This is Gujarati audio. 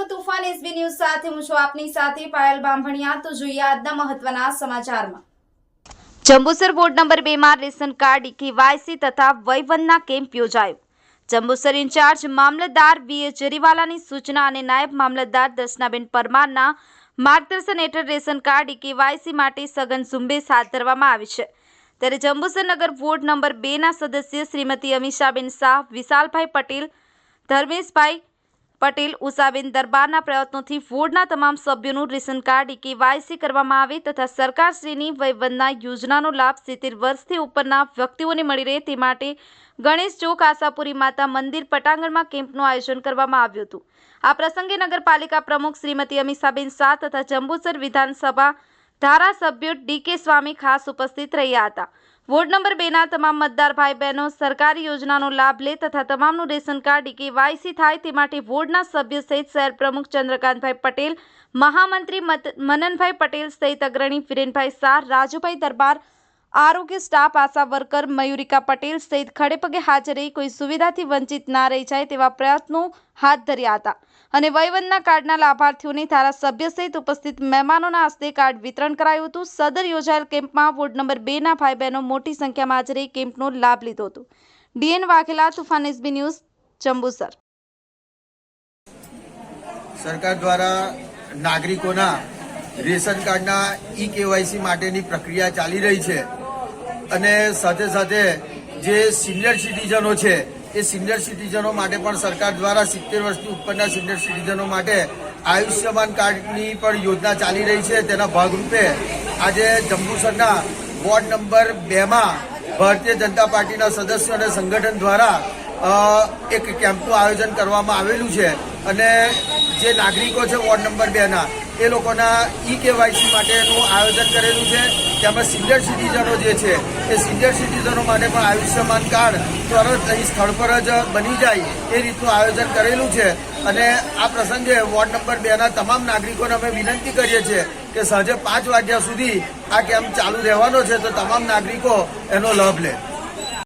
કરું તુફાન એસબી ન્યૂઝ સાથે હું છું આપની સાથે પાયલ બામભણિયા। તો જોઈએ આજના મહત્વના સમાચારમાં। જંબુસર વોર્ડ નંબર 2 માં રેશન કાર્ડ કેવાયસી તથા વયવંદના કેમ્પ યોજાયો। જંબુસર ઇન્ચાર્જ મામલતદાર વીએ જરીવાલાની સૂચના અને નાયબ મામલતદાર દર્શનાબેન પરમારના માર્ગદર્શન હેઠળ રેશન કાર્ડ કેવાયસી માટે સઘન ઝુંબેશ હાથ ધરવામાં આવી છે। ત્યારે જંબુસર નગર વોર્ડ નંબર 2 ના સદસ્ય શ્રીમતી અમીષાબેન શાહ, વિશાલભાઈ પટેલ, ધર્મેશભાઈ પટેલ, ઉષાબેન દરબારના પ્રયત્નોથી વોર્ડના તમામ સભ્યોનું રેશન કાર્ડ કેવાયસી કરવામાં આવે તથા સરકારશ્રીની વયવંદના યોજનાનો લાભ 70 વર્ષથી ઉપરના વ્યક્તિઓને મળી રહે તે માટે ગણેશ ચોક આશાપુરી માતા મંદિર પટાંગણમાં કેમ્પનું આયોજન કરવામાં આવ્યું હતું। આ પ્રસંગે નગરપાલિકા પ્રમુખ શ્રીમતી અમીષાબેન શાહ તથા જંબુસર વિધાનસભા ધારાસભ્યો ડીકે સ્વામી ખાસ ઉપસ્થિત રહ્યા હતા। વોર્ડ નંબર 2 ના તમામ મતદાર ભાઈ બહેનો સરકારી યોજનાનો લાભ લે તથા તમામનું રેશન કાર્ડ કેવાયસી થાય તે માટે વોર્ડના સભ્ય સહિત શહેર પ્રમુખ ચંદ્રકાંતભાઈ પટેલ, મહામંત્રી મનનભાઈ પટેલ સહિત અગ્રણી વિરેનભાઈ શાહ, રાજુભાઈ દરબાર, આરોગ્ય સ્ટાફ, આશા વર્કર મયુરિકા પટેલ સહિત ખડેપગે હાજર રહી કોઈ સુવિધાથી વંચિત ના રહી જાય તેવા પ્રયત્નો હાથ ધર્યા હતા અને વયવંદના કાર્ડના લાભાર્થીઓને ધારાસભ્ય સહિત ઉપસ્થિત મહેમાનોના હસ્તે કાર્ડ વિતરણ કરાયું હતું। સદર યોજાયેલ કેમ્પમાં વોર્ડ નંબર 2 ના ભાઈ બહેનો મોટી સંખ્યામાં હાજર રહી કેમ્પનો લાભ લીધો હતો। DN Vaghela, Toofan SB News, Jambusar. સરકાર દ્વારા નાગરિકોના રેશન કાર્ડના કેવાયસી માટેની પ્રક્રિયા ચાલી રહી છે અને સાથે સાથે જે સિનિયર સિટીઝનો છે એ સિનિયર સિટીઝનો માટે પણ સરકાર દ્વારા 70 વર્ષથી ઉપરના સિનિયર સિટીઝનો માટે આયુષ્યમાન કાર્ડની પણ યોજના ચાલી રહી છે। તેના ભાગરૂપે આજે જંબુસરના વોર્ડ નંબર 2 માં ભારતીય જનતા પાર્ટીના સદસ્યો અને સંગઠન દ્વારા એક કેમ્પનું આયોજન કરવામાં આવેલું છે અને જે નાગરિકો છે વોર્ડ નંબર 2 ના એ લોકોના કેવાયસી માટેનું આયોજન કરેલું છે। તેમાં સિનિયર સિટીઝનો જે છે એ સિનિયર સિટીઝનો માટે પણ આયુષ્યમાન કાર્ડ તરત અહીં સ્થળ પર જ બની જાય એ રીતનું આયોજન કરેલું છે અને આ પ્રસંગે વોર્ડ નંબર 2 ના તમામ નાગરિકોને અમે વિનંતી કરીએ છીએ કે સાંજે 5 વાગ્યા સુધી આ કેમ્પ ચાલુ રહેવાનો છે, તો તમામ નાગરિકો એનો લાભ લે।